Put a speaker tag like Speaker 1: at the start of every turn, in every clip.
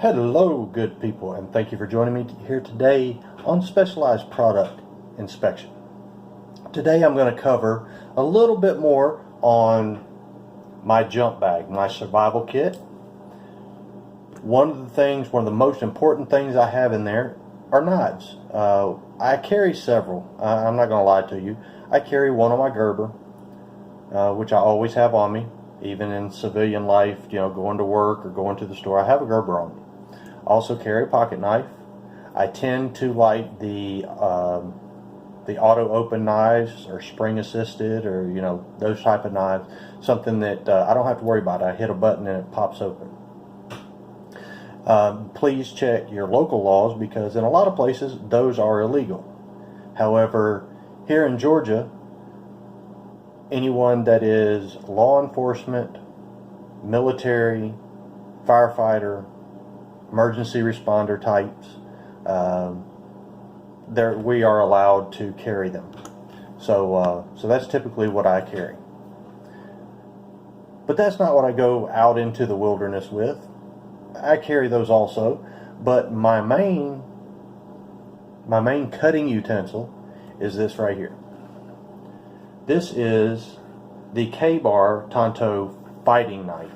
Speaker 1: Hello, good people, and thank you for joining me here today on Specialized Product Inspection. Today I'm going to cover a little bit more on my jump bag, my survival kit. One of the most important things I have in there are knives. I carry several. I'm not going to lie to you. I carry one on my Gerber, which I always have on me, even in civilian life, going to work or going to the store. I have a Gerber on me. I also carry a pocket knife. I tend to like the auto open knives or spring assisted, or those type of knives. Something that I don't have to worry about. I hit a button and it pops open. Please check your local laws, because in a lot of places those are illegal. However, here in Georgia, anyone that is law enforcement, military, firefighter, emergency responder types, we are allowed to carry them. So that's typically what I carry. But that's not what I go out into the wilderness with. I carry those also, but my main cutting utensil is this right here. This is the K-Bar Tanto fighting knife.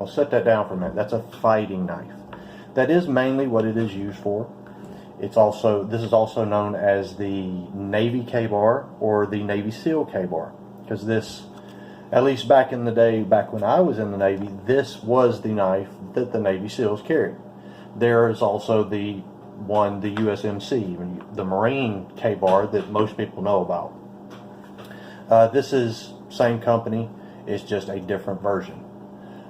Speaker 1: I'll set that down for a minute. That's a fighting knife. That is mainly what it is used for. This is also known as the Navy K-Bar or the Navy SEAL K-Bar, because this, at least back in the day, back when I was in the Navy, this was the knife that the Navy SEALs carried. There is also the USMC, the Marine K-Bar that most people know about. This is same company, it's just a different version.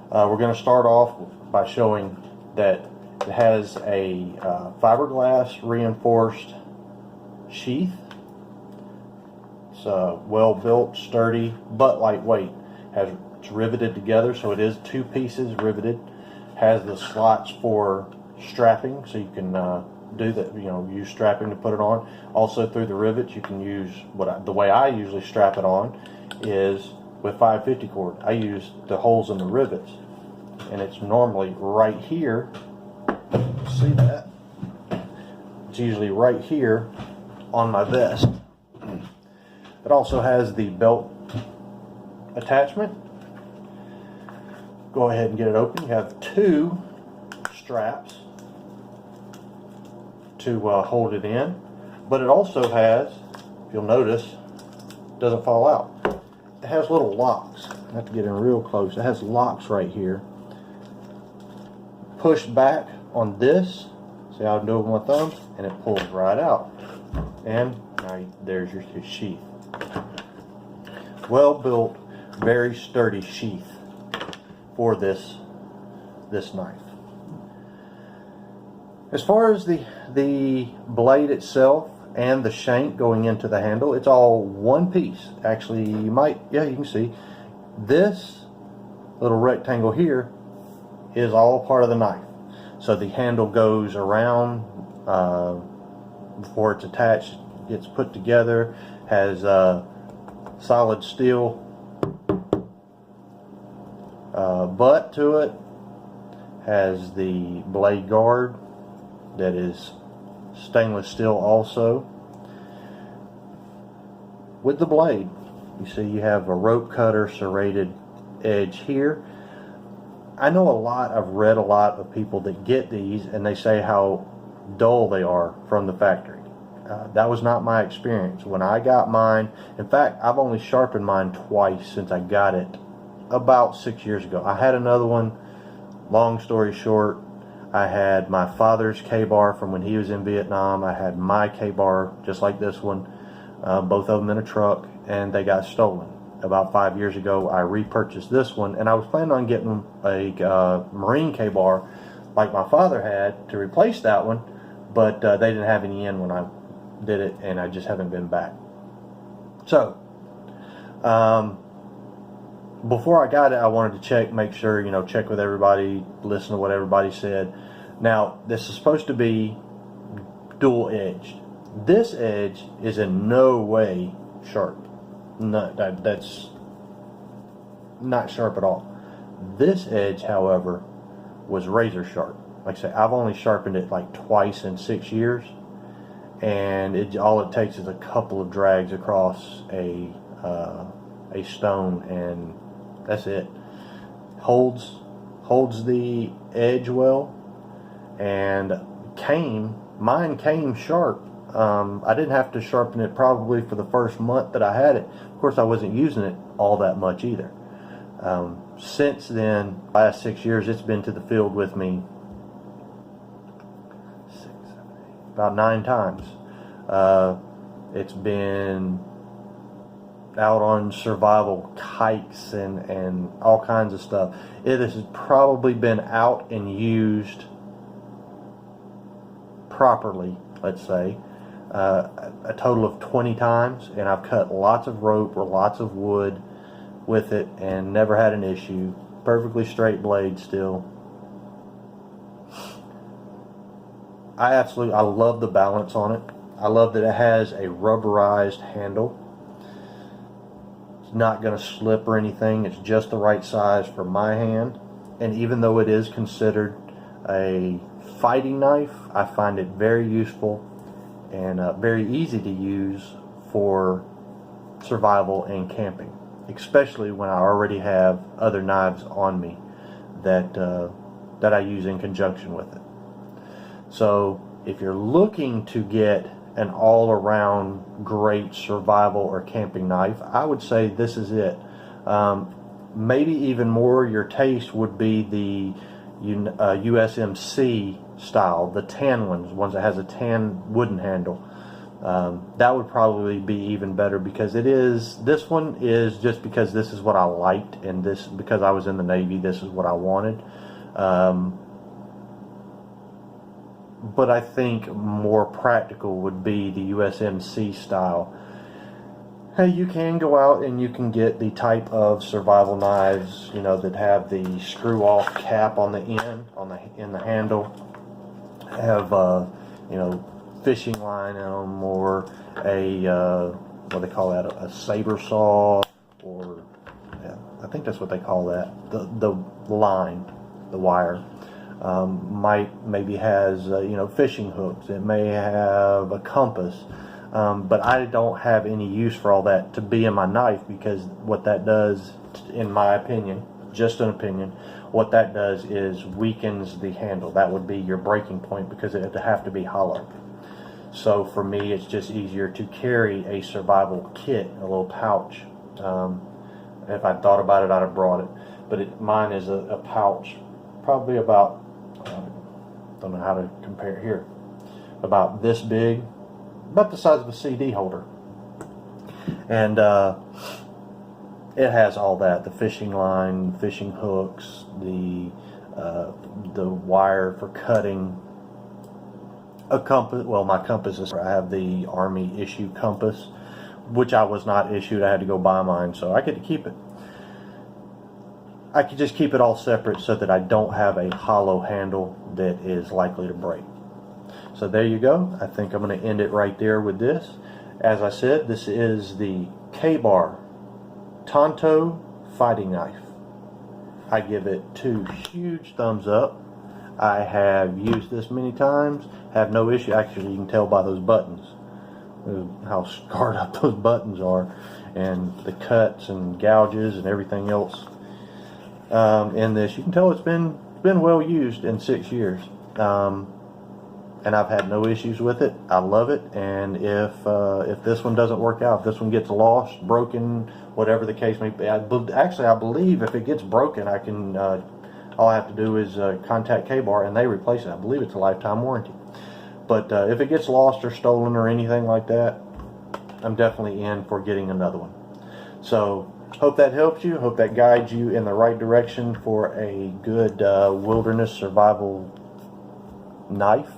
Speaker 1: We're going to start off by showing that it has a fiberglass reinforced sheath. It's well built, sturdy, but lightweight. It's riveted together, so it is two pieces riveted. Has the slots for strapping, so you can do that. Use strapping to put it on. Also, through the rivets, you can use the way I usually strap it on is with 550 cord. I use the holes in the rivets, and it's normally right here. See that? It's usually right here on my vest. It also has the belt attachment. Go ahead and get it open. You have two straps to hold it in, but it also has, if you'll notice, it doesn't fall out. It has little locks. I have to get in real close. It has locks right here. Push back on this, see how I do it with my thumbs, and it pulls right out. And now there's your sheath. Well built, very sturdy sheath for this knife. As far as the blade itself and the shank going into the handle, it's all one piece. Actually, you can see this little rectangle here is all part of the knife. So the handle goes around before it's attached, gets put together, has solid steel butt to it, has the blade guard that is stainless steel also. With the blade, you see you have a rope cutter serrated edge here. I've read a lot of people that get these and they say how dull they are from the factory. That was not my experience. When I got mine, in fact, I've only sharpened mine twice since I got it about 6 years ago. I had another one, long story short, I had my father's K-Bar from when he was in Vietnam. I had my K-Bar just like this one, both of them in a truck, and they got stolen. About 5 years ago, I repurchased this one, and I was planning on getting a Marine K-Bar like my father had to replace that one, but they didn't have any in when I did it, and I just haven't been back. So, before I got it, I wanted to make sure, check with everybody, listen to what everybody said. Now, this is supposed to be dual-edged. This edge is in no way sharp. No, that's not sharp at all. This edge, however, was razor sharp. like I say, I've only sharpened it like twice in 6 years, and all it takes is a couple of drags across a stone, and that's it. Holds the edge well, and mine came sharp. I didn't have to sharpen it probably for the first month that I had it. Of course, I wasn't using it all that much either. Since then, last 6 years, it's been to the field with me about 9 times. It's been out on survival hikes and all kinds of stuff. It has probably been out and used properly, let's say, a total of 20 times, and I've cut lots of rope or lots of wood with it and never had an issue. Perfectly straight blade still. I love the balance on it. I love that it has a rubberized handle. It's not going to slip or anything. It's just the right size for my hand. And even though it is considered a fighting knife, I find it very useful and very easy to use for survival and camping, especially when I already have other knives on me that I use in conjunction with it. So if you're looking to get an all-around great survival or camping knife, I would say this is it. Maybe even more your taste would be the USMC style, the tan ones that has a tan wooden handle. That would probably be even better, because this one is just because this is what I liked, and this, because I was in the Navy, this is what I wanted. But I think more practical would be the USMC style. Hey, you can go out and you can get the type of survival knives, that have the screw-off cap on the end, in the handle, have fishing line in them, or what they call that, a saber saw, or I think that's what they call that. The line, the wire. Maybe has fishing hooks. It may have a compass, but I don't have any use for all that to be in my knife, because what that does, in my opinion, just an opinion, what that does is weakens the handle. That would be your breaking point, because it would have to be hollow. So for me, it's just easier to carry a survival kit, a little pouch. If I thought about it, I'd have brought it, but mine is a pouch, probably about, don't know how to compare it here, about this big, about the size of a CD holder, and it has all that: the fishing line, fishing hooks, the wire for cutting, a compass. Well, my compass is, I have the Army issue compass, which I was not issued. I had to go buy mine, so I get to keep it. I could just keep it all separate so that I don't have a hollow handle that is likely to break. So there you go. I think I'm going to end it right there with this. As I said, this is the Ka-Bar Tanto fighting knife. I give it 2 huge thumbs up. I have used this many times, have no issue. Actually, you can tell by those buttons how scarred up those buttons are, and the cuts and gouges and everything else. In this, you can tell it's been well used in 6 years, and I've had no issues with it. I love it, and if this one doesn't work out, if this one gets lost, broken, whatever the case may be, I believe if it gets broken, I can all I have to do is contact Ka-Bar and they replace it. I believe it's a lifetime warranty. But if it gets lost or stolen or anything like that, I'm definitely in for getting another one. So hope that helps you. Hope that guides you in the right direction for a good wilderness survival knife.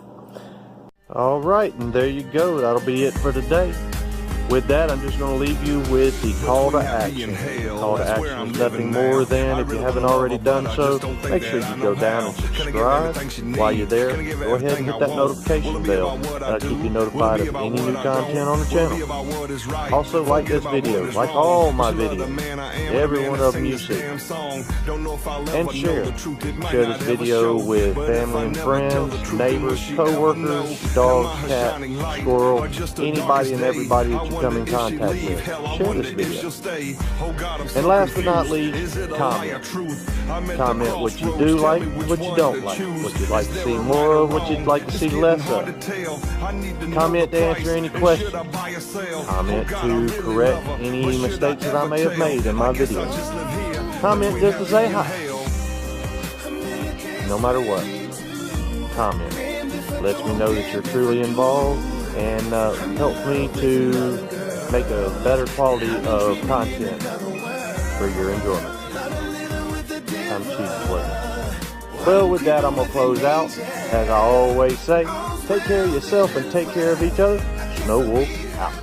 Speaker 1: Alright, and there you go. That'll be it for today. With that, I'm just going to leave you with the call to action. The call to action is nothing more than, if you haven't already done so, make sure you go down and subscribe. While you're there, go ahead and hit that notification bell. That'll keep you notified of any new content on the channel. Also, like this video, like all my videos, every one of them you see. And share. Share this video with family and friends, neighbors, co-workers, dogs, cats, squirrel, anybody and everybody that you come in contact with. Share this video. And last but not least, comment. Comment what you do like, what you don't like, what you'd like to see more of, what you'd like to see less of. Comment to answer any questions. Comment to correct any mistakes that I may have made in my videos. Comment just to say hi. No matter what, comment. Lets me know that you're truly involved and helps me to make a better quality of content for your enjoyment. I'm cheesy, wasn't it? Well, with that, I'm going to close out. As I always say, take care of yourself and take care of each other. Snow Wolf out.